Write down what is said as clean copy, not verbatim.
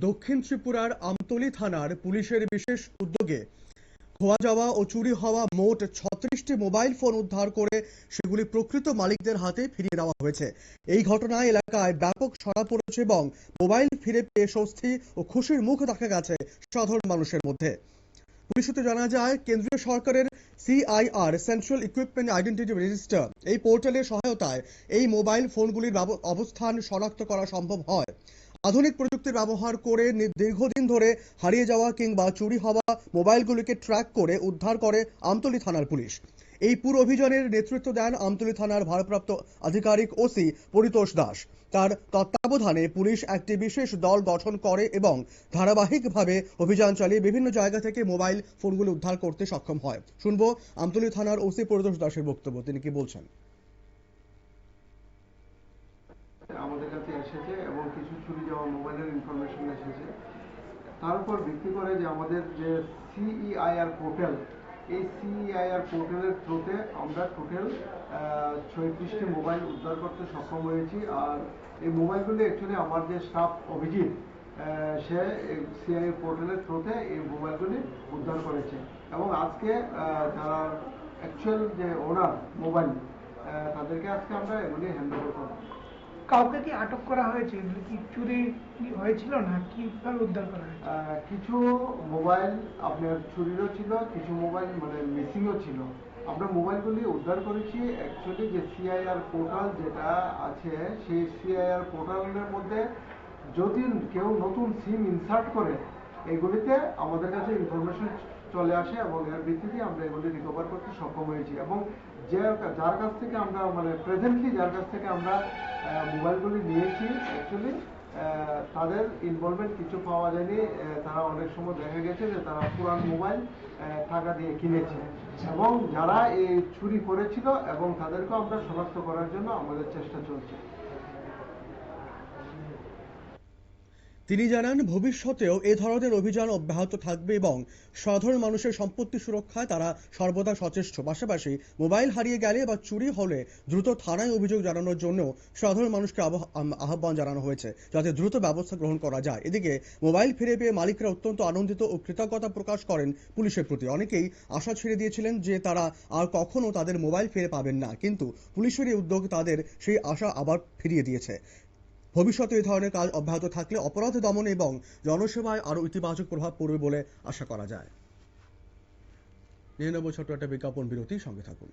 দক্ষিণ ত্রিপুরার আমতলী থানার পুলিশের বিশেষ উদ্যোগে খোয়া যাওয়া ও চুরি হওয়া মোট 36টি মোবাইল ফোন উদ্ধার করে সেগুলি প্রকৃত মালিকদের হাতে ফিরিয়ে দেওয়া হয়েছে। এই ঘটনায় এলাকায় ব্যাপক সাড়া পড়েছে এবং মোবাইল ফিরে পেয়ে স্বস্তি ও খুশির মুখ দেখা গেছে সাধারণ মানুষের মধ্যে। পুলিশ সূত্রে জানা যায়, কেন্দ্রীয় সরকারের CIR central equipment identity register এই পোর্টালের সহায়তায় এই মোবাইল ফোনগুলির অবস্থান শনাক্ত করা সম্ভব হয়। আধুনিক প্রযুক্তির ব্যবহার করে দীর্ঘদিন ধরে হারিয়ে যাওয়া কিংবা চুরি হওয়া মোবাইলগুলিকে ট্র্যাক করে উদ্ধার করে আমতলী থানার পুলিশ। এই পুরো অভিযানের নেতৃত্ব দেন আমতলী থানার ভারপ্রাপ্ত আধিকারিক ওসি পরিতোষ দাস। তার তত্ত্বাবধানে পুলিশ একটি বিশেষ দল গঠন করে এবং ধারাবাহিকভাবে অভিযান চালিয়ে বিভিন্ন জায়গা থেকে মোবাইল ফোনগুলো উদ্ধার করতে সক্ষম হয়। শুনবো আমতলী থানার ওসি পরিতোষ দাসের বক্তব্য, তিনি কি বলছেন। আমাদের কাছে এসেছে এবং কিছু চুরি যাওয়া মোবাইলের ইনফরমেশন এসেছে। তার উপর ভিত্তি করে যে আমাদের যে CEIR পোর্টাল, এই CEIR পোর্টালের থ্রুতে আমরা টোটাল 36টি মোবাইল উদ্ধার করতে সক্ষম হয়েছি। আর এই মোবাইলগুলি অ্যাকচুয়ালি আমার যে স্টাফ অভিজিৎ, সে CIR পোর্টালের থ্রুতে এই মোবাইলগুলি উদ্ধার করেছে এবং আজকে যারা অ্যাকচুয়াল যে ওনার মোবাইল, তাদেরকে আজকে আমরা এগুলি হ্যান্ড ওভার করব। কাউকে কি আটক করা হয়েছে? কি চুরি হয়েছিল না কিভাবে উদ্ধার করা হয়েছে? কিছু মোবাইল আপনার চুরিরও ছিল, কিছু মোবাইল মানে মিসিংও ছিল। আমরা মোবাইলগুলি উদ্ধার করেছি। অ্যাকচুয়ালি যে CIR পোর্টাল যেটা আছে, সেই CIR পোর্টালের মধ্যে যদি কেউ নতুন সিম ইনসার্ট করে, এগুলিতে আমাদের কাছে ইনফরমেশন চলে আসে এবং এর ভিত্তিতে আমরা এগুলি রিকভার করতে সক্ষম হয়েছি। এবং যার কাছ থেকে আমরা মানে প্রেজেন্টলি যার কাছ থেকে আমরা মোবাইলগুলি নিয়েছি, অ্যাকচুয়ালি তাদের ইনভলভমেন্ট কিছু পাওয়া যায়নি। তারা অনেক সময় দেখা গেছে যে তারা পুরান মোবাইল টাকা দিয়ে কিনেছে এবং যারা এই চুরি করেছিল এবং তাদেরকেও আমরা শনাক্ত করার জন্য আমাদের চেষ্টা চলছে। তিনি জানান, ভবিষ্যতেও এ ধরনের অভিযান অব্যাহত থাকবে এবং সাধারণ মানুষের সম্পত্তি সুরক্ষায় তারা সর্বদা সচেষ্ট। পাশাপাশি মোবাইল হারিয়ে গেলে বা চুরি হলে দ্রুত থানায় অভিযোগ জানানোর জন্য সাধারণ মানুষকে আহ্বান জানানো হয়েছে, যাতে দ্রুত ব্যবস্থা গ্রহণ করা যায়। এদিকে মোবাইল ফিরে পেয়ে মালিকরা অত্যন্ত আনন্দিত ও কৃতজ্ঞতা প্রকাশ করেন পুলিশের প্রতি। অনেকেই আশা ছেড়ে দিয়েছিলেন যে তারা আর কখনো তাদের মোবাইল ফিরে পাবেন না, কিন্তু পুলিশের এই উদ্যোগ তাদের সেই আশা আবার ফিরিয়ে দিয়েছে। ভবিষ্যতে এই ধরনের কাজ অব্যাহত থাকলে অপরাধ দমন এবং জনসেবায় আরো ইতিবাচক প্রভাব পড়বে বলে আশা করা যায়। নিয়ে নেব ছোট্ট একটা বিজ্ঞাপন বিরতি, সঙ্গে থাকুন।